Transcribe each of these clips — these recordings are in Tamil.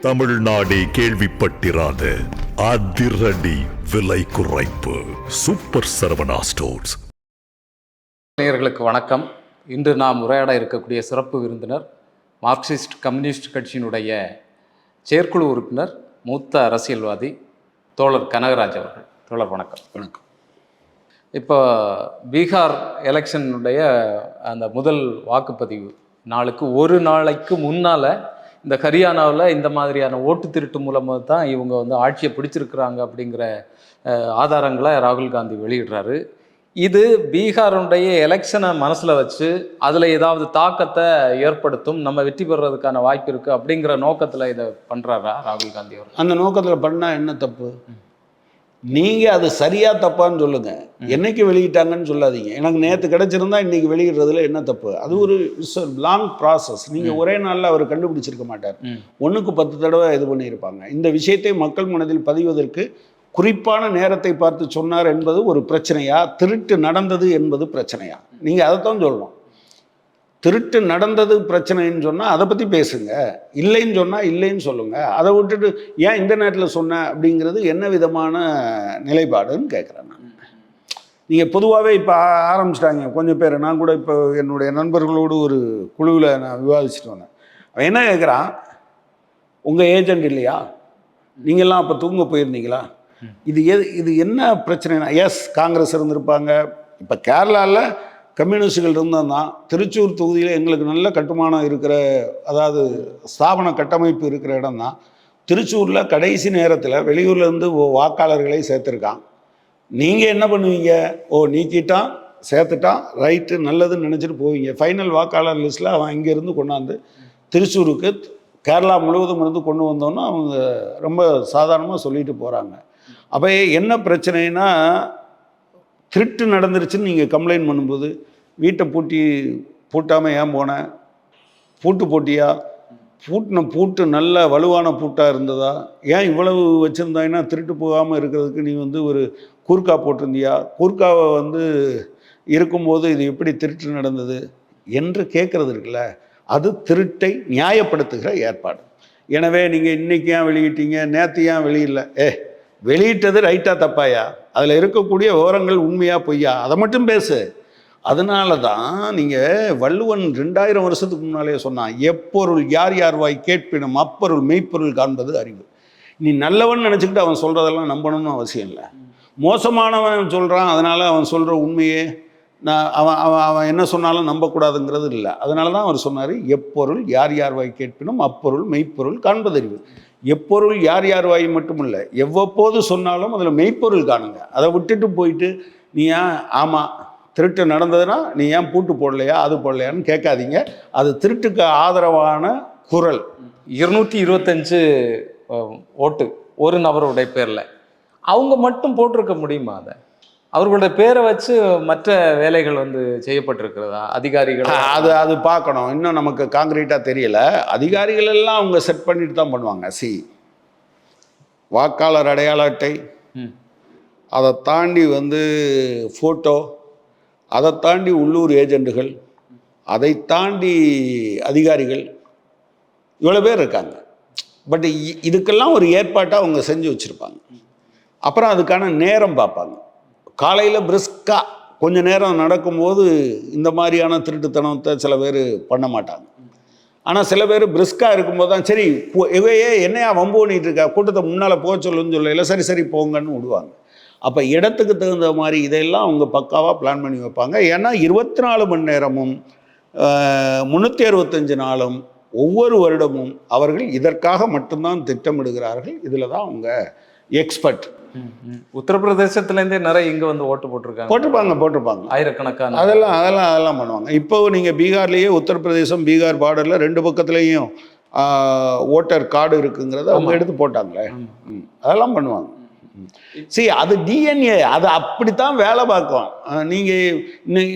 தமிழ்நாடே கேள்விப்பட்டிராத அதிரடி விலை குறைப்பு சூப்பர் சரவணா ஸ்டோர்ஸ். நேயர்களுக்கு வணக்கம். இன்று நாம் உரையாட இருக்கக்கூடிய சிறப்பு விருந்தினர் மார்க்சிஸ்ட் கம்யூனிஸ்ட் கட்சியினுடைய செயற்குழு உறுப்பினர் மூத்த அரசியல்வாதி தோழர் கனகராஜ் அவர்கள். தோழர் வணக்கம். வணக்கம். இப்போ பீகார் எலெக்ஷனுடைய அந்த முதல் வாக்குப்பதிவு நாளுக்கு ஒரு நாளைக்கு முன்னால் இந்த ஹரியானாவில் இந்த மாதிரியான ஓட்டு திருட்டு மூலமாக தான் இவங்க ஆட்சியை பிடிச்சிருக்கிறாங்க அப்படிங்கிற ஆதாரங்களை ராகுல் காந்தி வெளியிடுறாரு. இது பீகாருடைய எலெக்ஷனை மனசில் வச்சு அதில் ஏதாவது தாக்கத்தை ஏற்படுத்தும், நம்ம வெற்றி பெறுறதுக்கான வாய்ப்பு இருக்குது அப்படிங்கிற நோக்கத்தில் இதை பண்ணுறாரா ராகுல் காந்தி அவர்? அந்த நோக்கத்தில் பண்ணால் என்ன தப்பு? நீங்கள் அது சரியா தப்பான்னு சொல்லுங்கள். என்னைக்கு வெளியிட்டாங்கன்னு சொல்லாதீங்க. எனக்கு நேற்று கிடச்சிருந்தா இன்றைக்கி வெளியிடுறதுல என்ன தப்பு? அது ஒரு லாங் ப்ராசஸ். நீங்கள் ஒரே நாளில் அவர் கண்டுபிடிச்சிருக்க மாட்டார். 1க்கு 10 தடவை இது பண்ணியிருப்பாங்க. இந்த விஷயத்தை மக்கள் மனதில் பதிவதற்கு குறிப்பான நேரத்தை பார்த்து சொன்னார் என்பது ஒரு பிரச்சனையா, திருட்டு நடந்தது என்பது பிரச்சனையா? நீங்கள் அதைத்தான் சொல்லணும். திருட்டு நடந்தது பிரச்சனைன்னு சொன்னால் அதை பற்றி பேசுங்க, இல்லைன்னு சொன்னால் இல்லைன்னு சொல்லுங்கள். அதை விட்டுட்டு ஏன் இந்த நேரத்தில் சொன்ன அப்படிங்கிறது என்ன விதமான நிலைப்பாடுன்னு கேட்குறேன் நான். நீங்கள் பொதுவாகவே இப்போ ஆரம்பிச்சிட்டாங்க கொஞ்சம் பேர். நான் கூட இப்போ என்னுடைய நண்பர்களோடு ஒரு குழுவில் நான் விவாதிச்சுட்டு வந்தேன். அவன் என்ன கேட்குறான், உங்கள் ஏஜெண்ட் இல்லையா, நீங்கள்லாம் அப்போ தூங்க போயிருந்தீங்களா? இது என்ன பிரச்சனைனா, எஸ் காங்கிரஸ் இருந்திருப்பாங்க. இப்போ கேரளாவில் கம்யூனிஸ்டுகள் இருந்தால் தான் திருச்சூர் தொகுதியில் எங்களுக்கு நல்ல கட்டுமானம் இருக்கிற, அதாவது ஸ்தாபன கட்டமைப்பு இருக்கிற இடம் தான். திருச்சூரில் கடைசி நேரத்தில் வெளியூர்லேருந்து வாக்காளர்களை சேர்த்துருக்கான். நீங்கள் என்ன பண்ணுவீங்க? நீக்கிட்டான் சேர்த்துட்டான் ரைட்டு நல்லதுன்னு நினச்சிட்டு போவீங்க. ஃபைனல் வாக்காளர் லிஸ்ட்டில் அவன் இங்கேருந்து கொண்டாந்து திருச்சூருக்கு கேரளா முழுவதும் இருந்து கொண்டு வந்தோன்னா அவங்க ரொம்ப சாதாரணமாக சொல்லிட்டு போகிறாங்க. அப்போ என்ன பிரச்சனைனா, திருட்டு நடந்துருச்சுன்னு நீங்கள் கம்ப்ளைண்ட் பண்ணும்போது வீட்டை பூட்டாமல் ஏன் போனேன், பூட்டு போட்டியா, பூட்டு நல்ல வலுவான பூட்டாக இருந்ததா, ஏன் இவ்வளவு வச்சுருந்தாங்கன்னா திருட்டு போகாமல் இருக்கிறதுக்கு நீ ஒரு கூர்க்கா போட்டிருந்தியா, கூர்க்காவை இருக்கும்போது இது எப்படி திருட்டு நடந்தது என்று கேட்குறது இருக்குல்ல, அது திருட்டை நியாயப்படுத்துகிற ஏற்பாடு. எனவே நீங்கள் இன்றைக்கி ஏன் வெளியிட்டீங்க, நேற்று ஏன் வெளியிடல, வெளியிட்டது ரைட்டா தப்பாயா, அதில் இருக்கக்கூடிய விவரங்கள் உண்மையா பொய்யா, அதை மட்டும் பேசு. அதனால தான் நீங்கள் வள்ளுவன் 2000 வருஷத்துக்கு முன்னாலே சொன்னான், எப்பொருள் யார் யார் வாய் கேட்பினும் அப்பொருள் மெய்ப்பொருள் காண்பது அறிவு. நீ நல்லவன் நினச்சிக்கிட்டு அவன் சொல்கிறதெல்லாம் நம்பணும்னு அவசியம் இல்லை. மோசமானவன் சொல்கிறான் அதனால் அவன் சொல்கிற உண்மையே அவன் என்ன சொன்னாலும் நம்பக்கூடாதுங்கிறது இல்லை. அதனால தான் அவர் சொன்னார், எப்பொருள் யார் யார் வாய் கேட்பினும் அப்பொருள் மெய்ப்பொருள் காண்பதறிவு. எப்பொருள் யார் யார் வாய் மட்டும் இல்லை, எவ்வப்போது சொன்னாலும் அதில் மெய்ப்பொருள் காணுங்க. அதை விட்டுட்டு போயிட்டு நீ ஏன் ஆமாம் திருட்டு நடந்ததுன்னா நீ ஏன் பூட்டு போடலையா அது போடலையான்னு கேட்காதீங்க. அது திருட்டுக்கு ஆதரவான குரல். 225 ஓட்டு ஒரு நபருடைய பேரில் அவங்க மட்டும் போட்டிருக்க முடியுமா? அதை அவர்களுடைய பேரை வச்சு மற்ற வேலைகள் செய்யப்பட்டிருக்கிறதா அதிகாரிகள்? அது பார்க்கணும். இன்னும் நமக்கு காங்கிரீட்டாக தெரியல. அதிகாரிகள் எல்லாம் அவங்க செட் பண்ணிட்டு தான் பண்ணுவாங்க. வாக்காளர் அடையாள அட்டை, அதை தாண்டி ஃபோட்டோ, அதை தாண்டி உள்ளூர் ஏஜெண்டுகள், அதை தாண்டி அதிகாரிகள், இவ்வளோ பேர் இருக்காங்க. பட் இதுக்கெல்லாம் ஒரு ஏற்பாட்டை அவங்க செஞ்சு வச்சுருப்பாங்க. அப்புறம் அதுக்கான நேரம் பார்ப்பாங்க. காலையில் பிரிஸ்காக கொஞ்சம் நேரம் நடக்கும்போது இந்த மாதிரியான திருட்டுத்தனத்தை சில பேர் பண்ண மாட்டாங்க. ஆனால் சில பேர் பிரிஸ்காக இருக்கும்போது தான் சரி இவையே என்னையா வம்பு பண்ணிகிட்டு இருக்கா, கூட்டத்தை முன்னால் போக சொல்லுன்னு சொல்லல, சரி போங்கன்னு விடுவாங்க. அப்போ இடத்துக்கு தகுந்த மாதிரி இதையெல்லாம் அவங்க பக்காவாக பிளான் பண்ணி வைப்பாங்க. ஏன்னா 24 மணி நேரமும் 365 நாளும் ஒவ்வொரு வருடமும் அவர்கள் இதற்காக மட்டும்தான் திட்டமிடுகிறார்கள். இதில் தான் அவங்க எக்ஸ்பர்ட். உத்தரப்பிரதேசத்துலேருந்தே நிறைய இங்கே ஓட்டு போட்டிருப்பாங்க ஆயிரக்கணக்கான. அதெல்லாம் பண்ணுவாங்க. இப்போ நீங்கள் பீகார்லேயே உத்தரப்பிரதேசம் பீகார் பார்டரில் 2 பக்கத்துலேயும் ஓட்டர் கார்டு இருக்குங்கிறத அவங்க எடுத்து போட்டாங்களே. அதெல்லாம் பண்ணுவாங்க. அது டிஎன்ஏ, அது அப்படித்தான் வேலை பார்க்கும்.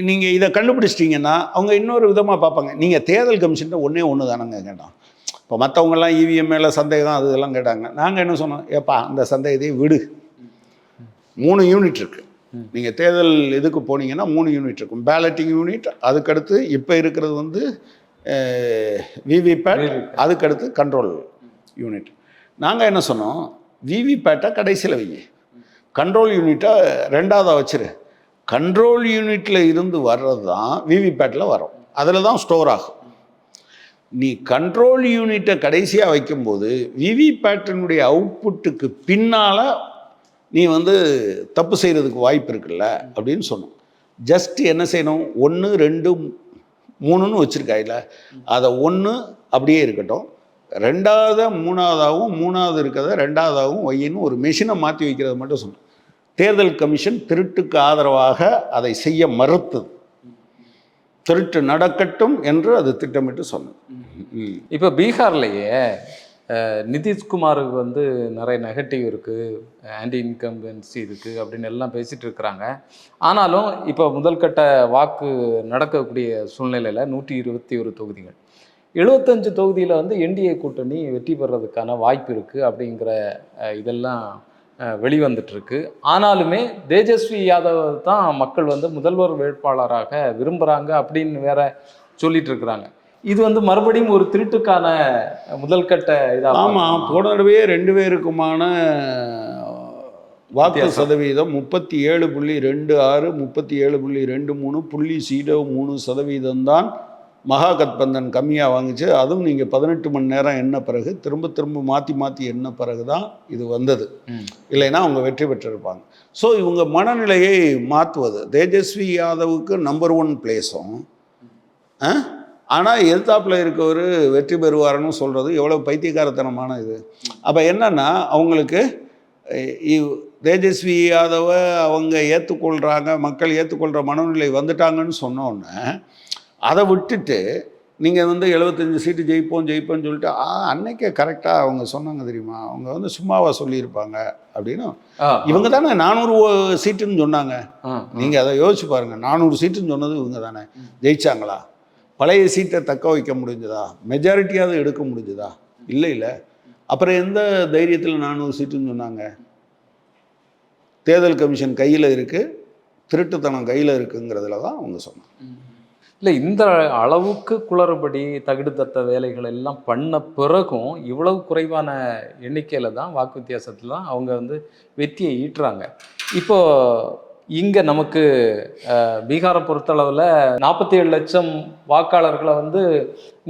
நீங்கள் இதை கண்டுபிடிச்சிட்டிங்கன்னா அவங்க இன்னொரு விதமாக பார்ப்பாங்க. நீங்கள் தேர்தல் கமிஷன் ஒன்று தானங்க கேட்டோம். இப்போ மற்றவங்கெல்லாம் இவிஎம் மேலே சந்தேகம் அது இதெல்லாம் கேட்டாங்க. நாங்கள் என்ன சொன்னோம், ஏப்பா அந்த சந்தேகத்தையே விடு. 3 யூனிட் இருக்குது. நீங்கள் தேர்தல் இதுக்கு போனீங்கன்னா 3 யூனிட் இருக்கும். பேலட்டிங் யூனிட், அதுக்கடுத்து இப்போ இருக்கிறது விவிபேட், அதுக்கடுத்து கண்ட்ரோல் யூனிட். நாங்கள் என்ன சொன்னோம், விவிபேட்டை கடைசியில் வைங்க, கண்ட்ரோல் யூனிட்டை ரெண்டாவதாக வச்சிரு. கண்ட்ரோல் யூனிட்டில் இருந்து வர்றது தான் விவிபேட்டில் வரும், அதில் தான் ஸ்டோர் ஆகும். நீ கண்ட்ரோல் யூனிட்டை கடைசியாக வைக்கும்போது விவிபேட்டினுடைய அவுட்புட்டுக்கு பின்னால் நீ தப்பு செய்கிறதுக்கு வாய்ப்பு இருக்குல்ல அப்படின்னு சொன்னோம். ஜஸ்ட் என்ன செய்யணும், 1 2 3ன்னு வச்சுருக்காயில்ல, அதை 1 அப்படியே இருக்கட்டும், 2வது 3வதாகவும் 3வது இருக்கிறத 2வதாகவும் வையின்னு ஒரு மெஷினை மாற்றி வைக்கிறத மட்டும் சொன்னோம். தேர்தல் கமிஷன் திருட்டுக்கு ஆதரவாக அதை செய்ய மறுத்தது. திருட்டு நடக்கட்டும் என்று அது திட்டமிட்டு சொன்னது. இப்போ பீகார்லேயே நிதிஷ்குமாருக்கு நிறைய நெகட்டிவ் இருக்குது, ஆன்டி இன்கம்பன்சி இருக்குது அப்படின்னு எல்லாம் பேசிகிட்டு இருக்கிறாங்க. ஆனாலும் இப்போ முதல் கட்ட வாக்கு நடக்கக்கூடிய சூழ்நிலையில் 121 தொகுதிகள், 75 தொகுதியில் என்டிஏ கூட்டணி வெற்றி பெறதுக்கான வாய்ப்பு இருக்குது அப்படிங்கிற இதெல்லாம் வெளிவந்துட்டுருக்கு. ஆனாலுமே தேஜஸ்வி யாதவ் தான் மக்கள் முதல்வர் வேட்பாளராக விரும்புகிறாங்க அப்படின்னு வேற சொல்லிட்டு இருக்கிறாங்க. இது மறுபடியும் ஒரு திருட்டுக்கான முதல் கட்ட இதாக. ஆமாம், போன தடவையே 2 பேருக்குமான வாக்கு சதவீதம் 37.26 37.23 தான் மகாகத்பந்தன் கம்மியாக வாங்கிச்சு. அதுவும் நீங்கள் 18 மணி நேரம் எண்ண பிறகு திரும்ப மாற்றி எண்ண பிறகு தான் இது வந்தது. இல்லைன்னா அவங்க வெற்றி பெற்றிருப்பாங்க. ஸோ இவங்க மனநிலையை மாற்றுவது, தேஜஸ்வி யாதவுக்கு நம்பர் 1 பிளேஸும், ஆனால் எதிர்த்தாப்பில் இருக்கவர் வெற்றி பெறுவார்னு சொல்கிறது எவ்வளோ பைத்தியக்காரத்தனமான இது. அப்போ என்னன்னா, அவங்களுக்கு தேஜஸ்வி யாதவை அவங்க ஏற்றுக்கொள்கிறாங்க, மக்கள் ஏற்றுக்கொள்கிற மனநிலை வந்துட்டாங்கன்னு சொன்னோன்னே அதை விட்டுட்டு நீங்கள் 75 சீட்டு ஜெயிப்போம்னு சொல்லிட்டு அன்னைக்கே கரெக்டாக அவங்க சொன்னாங்க தெரியுமா, அவங்க சும்மாவாக சொல்லியிருப்பாங்க அப்படின்னு. இவங்க தானே 400 சீட்டுன்னு சொன்னாங்க. நீங்கள் அதை யோசிச்சு பாருங்கள், 400 சீட்டுன்னு சொன்னது இவங்க தானே. ஜெயிச்சாங்களா? பழைய சீட்டை தக்க வைக்க முடிஞ்சதா? மெஜாரிட்டியாவது எடுக்க முடிஞ்சதா? இல்லை. அப்புறம் எந்த தைரியத்தில் 400 சீட்டுன்னு சொன்னாங்க? தேர்தல் கமிஷன் கையில் இருக்குது, திருட்டுத்தனம் கையில் இருக்குங்கிறதுல தான் அவங்க சொன்னாங்க. இல்லை, இந்த அளவுக்கு குளறுபடி தகுடு தத்த வேலைகள் எல்லாம் பண்ண பிறகும் இவ்வளவு குறைவான எண்ணிக்கையில் தான் வாக்கு வித்தியாசத்தில் தான் அவங்க வெற்றியை ஈட்டுறாங்க. இப்போ இங்கே நமக்கு பீகாரை பொறுத்தளவில் 47 லட்சம் வாக்காளர்களை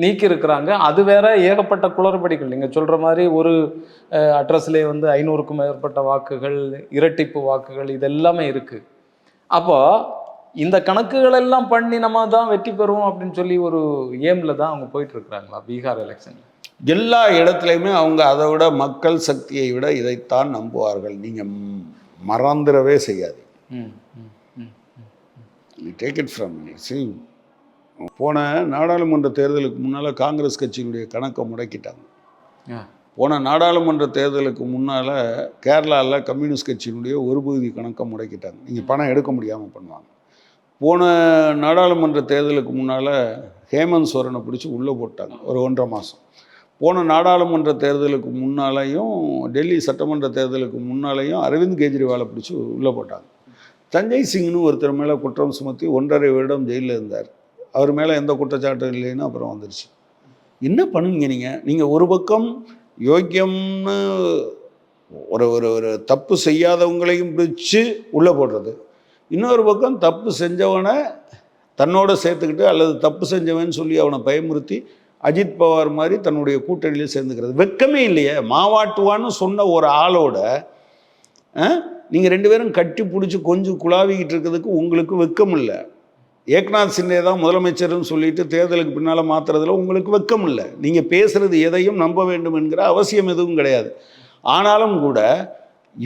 நீக்கி இருக்கிறாங்க. அது வேற ஏகப்பட்ட குளறுபடிகள். நீங்கள் சொல்கிற மாதிரி ஒரு அட்ரஸ்லேயே 500க்கும் மேற்பட்ட வாக்குகள், இரட்டிப்பு வாக்குகள், இதெல்லாமே இருக்குது. அப்போ இந்த கணக்குகள் எல்லாம் பண்ணி நம்ம தான் வெற்றி பெறுவோம் அப்படின்னு சொல்லி ஒரு ஏம்ல தான் அவங்க போயிட்டு இருக்கிறாங்களா பீகார் எலெக்ஷன்ல? எல்லா இடத்துலையுமே அவங்க அதை விட மக்கள் சக்தியை விட இதைத்தான் நம்புவார்கள். நீங்கள் மறந்துடவே செய்யாது. Take it from me. போன நாடாளுமன்ற தேர்தலுக்கு முன்னால் காங்கிரஸ் கட்சியினுடைய கணக்கை முடக்கிட்டாங்க. போன நாடாளுமன்ற தேர்தலுக்கு முன்னால் கேரளாவில் கம்யூனிஸ்ட் கட்சியினுடைய ஒரு பகுதி கணக்கை முடக்கிட்டாங்க. நீங்கள் பணம் எடுக்க முடியாமல் பண்ணுவாங்க. போன நாடாளுமன்ற தேர்தலுக்கு முன்னால் ஹேமந்த் சோரனை பிடிச்சி உள்ளே போட்டாங்க ஒரு 1.5 மாதம். போன நாடாளுமன்ற தேர்தலுக்கு முன்னாலேயும் டெல்லி சட்டமன்ற தேர்தலுக்கு முன்னாலேயும் அரவிந்த் கெஜ்ரிவாலை பிடிச்சி உள்ளே போட்டாங்க. சஞ்சய் சிங்னு ஒருத்தர் மேலே குற்றம் சுமத்தி 1.5 வருடம் ஜெயிலில் இருந்தார். அவர் மேலே எந்த குற்றச்சாட்டும் இல்லைன்னு அப்புறம் வந்துருச்சு. என்ன பண்ணுவீங்க நீங்கள் ஒரு பக்கம் யோக்கியம்னு ஒரு ஒரு தப்பு செய்யாதவங்களையும் பிடிச்சி உள்ளே போடுறது, இன்னொரு பக்கம் தப்பு செஞ்சவனை தன்னோட சேர்த்துக்கிட்டு அல்லது தப்பு செஞ்சவன்னு சொல்லி அவனை பயமுறுத்தி அஜித் பவார் மாதிரி தன்னுடைய கூட்டணியில் சேர்ந்துக்கிறது. வெட்கமே இல்லையே? மாவாட்டுவான்னு சொன்ன ஒரு ஆளோட நீங்கள் 2 பேரும் கட்டி பிடிச்சி கொஞ்சம் குழாவிக்கிட்டு இருக்கிறதுக்கு உங்களுக்கு வெட்கம் இல்லை. ஏக்நாத் சிண்டே தான் முதலமைச்சர்னு சொல்லிட்டு தேர்தலுக்கு பின்னால் மாற்றுறதுல உங்களுக்கு வெட்கம் இல்லை. நீங்கள் பேசுகிறது எதையும் நம்ப வேண்டும் என்கிற அவசியம் எதுவும் கிடையாது. ஆனாலும் கூட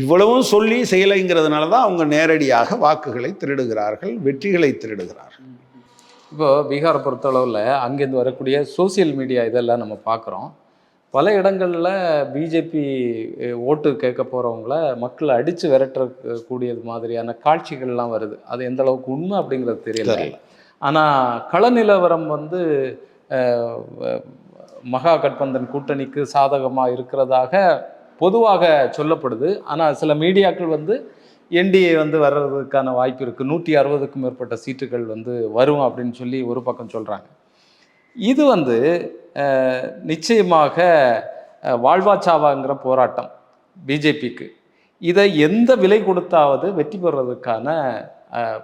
இவ்வளவும் சொல்லி செய்யலைங்கிறதுனால தான் அவங்க நேரடியாக வாக்குகளை திருடுகிறார்கள், வெற்றிகளை திருடுகிறார்கள். இப்போ பீகாரை பொறுத்தளவில் அங்கேருந்து வரக்கூடிய சோசியல் மீடியா இதெல்லாம் நம்ம பார்க்குறோம். பல இடங்களில் பிஜேபி ஓட்டு கேட்க போகிறவங்கள மக்களை அடித்து விரட்டக்கூடியது மாதிரியான காட்சிகள்லாம் வருது. அது எந்த அளவுக்கு உண்மை அப்படிங்கிறது தெரியல. ஆனால் கள நிலவரம் மகா கட்பந்தன் கூட்டணிக்கு சாதகமாக இருக்கிறதாக பொதுவாக சொல்லப்படுது. ஆனால் சில மீடியாக்கள் என்டிஏ வர்றதுக்கான வாய்ப்பு இருக்குது, 160க்கும் மேற்பட்ட சீட்டுகள் வரும் அப்படின்னு சொல்லி ஒரு பக்கம் சொல்கிறாங்க. இது நிச்சயமாக வாழ்வாச்சாவாங்கிற போராட்டம் பிஜேபிக்கு. இதை எந்த விலை கொடுத்தாவது வெற்றி பெறுவதற்கான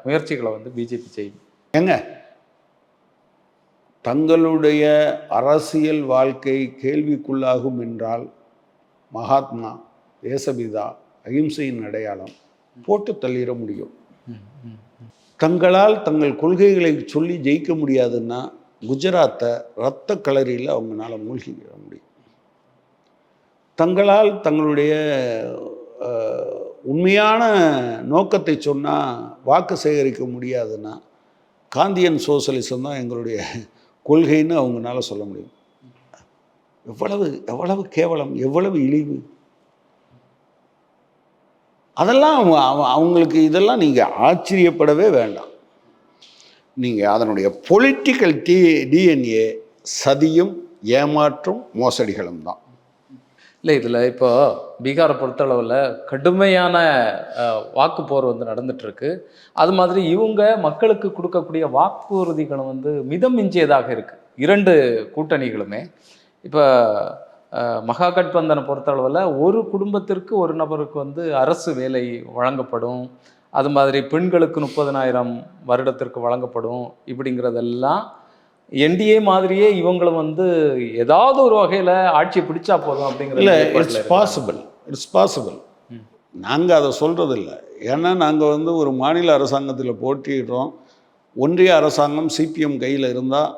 முயற்சிகளை வந்து பிஜேபி செய்யும். ஏங்க, தங்களுடைய அரசியல் வாழ்க்கை கேள்விக்குள்ளாகும் என்றால் மகாத்மா, தேசபிதா, அகிம்சையின் அடையாளம் போட்டு தள்ளிட முடியும். தங்களால் தங்கள் கொள்கைகளை சொல்லி ஜெயிக்க முடியாதுன்னா குஜராத்தை இரத்த களரியில் அவங்களால மூழ்கிட முடியும். தங்களால் தங்களுடைய உண்மையான நோக்கத்தை சொன்னால் வாக்கு சேகரிக்க முடியாதுன்னா காந்தியன் சோசலிசம் தான் எங்களுடைய கொள்கைன்னு அவங்களால சொல்ல முடியும். எவ்வளவு கேவலம், எவ்வளவு இழிவு! அதெல்லாம் அவங்களுக்கு இதெல்லாம் நீங்கள் ஆச்சரியப்படவே வேண்டாம். நீங்கள் அதனுடைய பொலிட்டிக்கல் டிஎன்ஏ சதியும் ஏமாற்றும் மோசடிகளும் தான். இல்லை, இதில் இப்போ பீகாரை பொறுத்தளவில் கடுமையான வாக்கு போர் வந்து நடந்துட்டுருக்கு. அது மாதிரி இவங்க மக்களுக்கு கொடுக்கக்கூடிய வாக்குறுதிகளும் வந்து மிதம் மிஞ்சியதாக இருக்குது. 2 கூட்டணிகளுமே. இப்போ மகாகட்பந்தனை பொறுத்தளவில் ஒரு குடும்பத்திற்கு ஒரு நபருக்கு வந்து அரசு வேலை வழங்கப்படும், அது மாதிரி பெண்களுக்கு 30,000 வருடத்திற்கு வழங்கப்படும். இப்படிங்கிறதெல்லாம் என்டிஏ மாதிரியே இவங்களும் வந்து ஏதாவது ஒரு வகையில் ஆட்சியை பிடிச்சா போதும் அப்படிங்கிறது. இல்லை, இட்ஸ் பாசிபிள். நாங்கள் அதை சொல்கிறது இல்லை. ஏன்னா நாங்கள் வந்து ஒரு மாநில அரசாங்கத்தில் போட்டிடுறோம். ஒன்றிய அரசாங்கம் சிபிஎம் கையில் இருந்தால்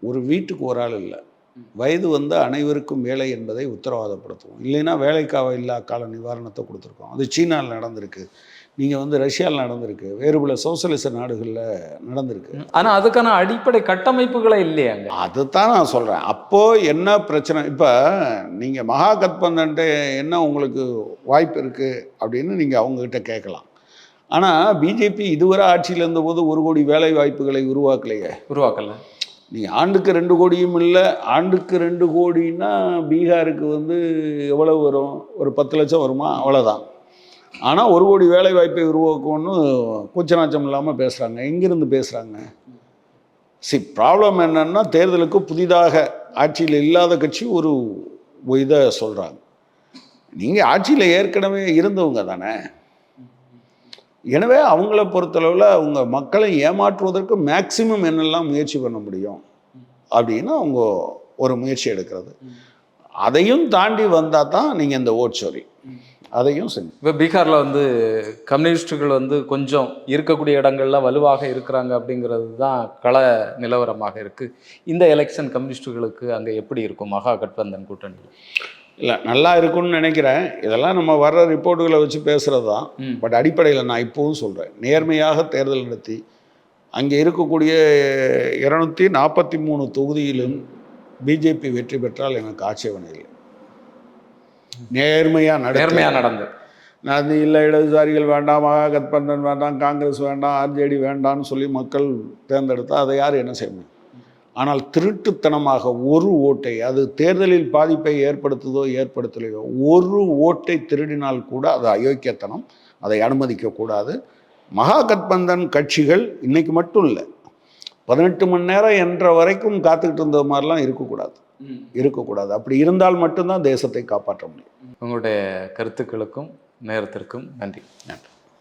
ஒரு வீட்டுக்கு ஒரு ஆள் இல்லை, வயது வந்து அனைவருக்கும் வேலை என்பதை உத்தரவாதப்படுத்துவோம். இல்லைன்னா வேலைக்காக இல்லா கால நிவாரணத்தை கொடுத்துருக்கோம். அது சீனாவில் நடந்திருக்கு, நீங்கள் வந்து ரஷ்யாவில் நடந்திருக்கு, வேறு பல சோசியலிச நாடுகளில் நடந்திருக்கு. ஆனால் அதுக்கான அடிப்படை கட்டமைப்புகளே இல்லையாங்க. அதுதான் நான் சொல்கிறேன். அப்போது என்ன பிரச்சனை? இப்போ நீங்கள் மகாகட்பந்தன்ட்டு என்ன உங்களுக்கு வாய்ப்பு இருக்குது அப்படின்னு நீங்கள் அவங்கக்கிட்ட கேட்கலாம். ஆனால் பிஜேபி இதுவரை ஆட்சியில் இருந்தபோது 1 கோடி வேலை வாய்ப்புகளை உருவாக்கலை. நீங்கள் ஆண்டுக்கு 2 கோடியும் இல்லை. ஆண்டுக்கு 2 கோடின்னா பீகாருக்கு வந்து எவ்வளவு வரும்? ஒரு 10 லட்சம் வருமா? அவ்வளோதான். ஆனால் 1 கோடி வேலை வாய்ப்பை உருவாக்கும்னு கூச்சநாச்சம் இல்லாமல் பேசுகிறாங்க. எங்கேருந்து பேசுகிறாங்க? ப்ராப்ளம் என்னன்னா, தேர்தலுக்கு புதிதாக ஆட்சியில் இல்லாத கட்சி ஒரு இதை சொல்கிறாங்க. நீங்கள் ஆட்சியில் ஏற்கனவே இருந்தவங்க தானே. எனவே அவங்கள பொறுத்தளவில் அவங்க மக்களை ஏமாற்றுவதற்கு மேக்சிமம் என்னெல்லாம் முயற்சி பண்ண முடியும் அப்படின்னு அவங்க ஒரு முயற்சி எடுக்கிறது. அதையும் தாண்டி வந்தால் தான் நீங்கள் இந்த ஓட் சோரி அதையும் செஞ்சு. இப்போ பீகாரில் வந்து கம்யூனிஸ்டுகள் வந்து கொஞ்சம் இருக்கக்கூடிய இடங்கள்ல வலுவாக இருக்கிறாங்க அப்படிங்கிறது தான் கள நிலவரமாக இருக்குது. இந்த எலெக்ஷன் கம்யூனிஸ்டுகளுக்கு அங்கே எப்படி இருக்கும் மகாகட்பந்தன் கூட்டணியில்? இல்லை, நல்லா இருக்கும்னு நினைக்கிறேன். இதெல்லாம் நம்ம வர்ற ரிப்போர்ட்டுகளை வச்சு பேசுகிறது தான். பட் அடிப்படையில் நான் இப்போவும் சொல்கிறேன், நேர்மையாக தேர்தல் நடத்தி அங்கே இருக்கக்கூடிய 243 தொகுதியிலும் பிஜேபி வெற்றி பெற்றால் எனக்கு ஆட்சேபனை இல்லை. நேர்மையாக நடந்து இல்லை, இடதுசாரிகள் வேண்டாம், மகாகட்பந்தன் வேண்டாம், காங்கிரஸ் வேண்டாம், ஆர்ஜேடி வேண்டாம்னு சொல்லி மக்கள் தேர்ந்தெடுத்தால் அதை யார் என்ன செய்ய முடியும்? ஆனால் திருட்டுத்தனமாக ஒரு ஓட்டை, அது தேர்தலில் பாதிப்பை ஏற்படுத்தலையோ, ஒரு ஓட்டை திருடினால் கூட அது அயோக்கியத்தனம், அதை அனுமதிக்கக்கூடாது. மகாகட்பந்தன் கட்சிகள் இன்னைக்கு மட்டும் இல்லை, 18 மணி நேரம் என்ற வரைக்கும் காத்துக்கிட்டு இருந்த மாதிரிலாம் இருக்கக்கூடாது. அப்படி இருந்தால் மட்டும்தான் தேசத்தை காப்பாற்ற முடியும். உங்களுடைய கருத்துக்களுக்கும் நேரத்திற்கும் நன்றி.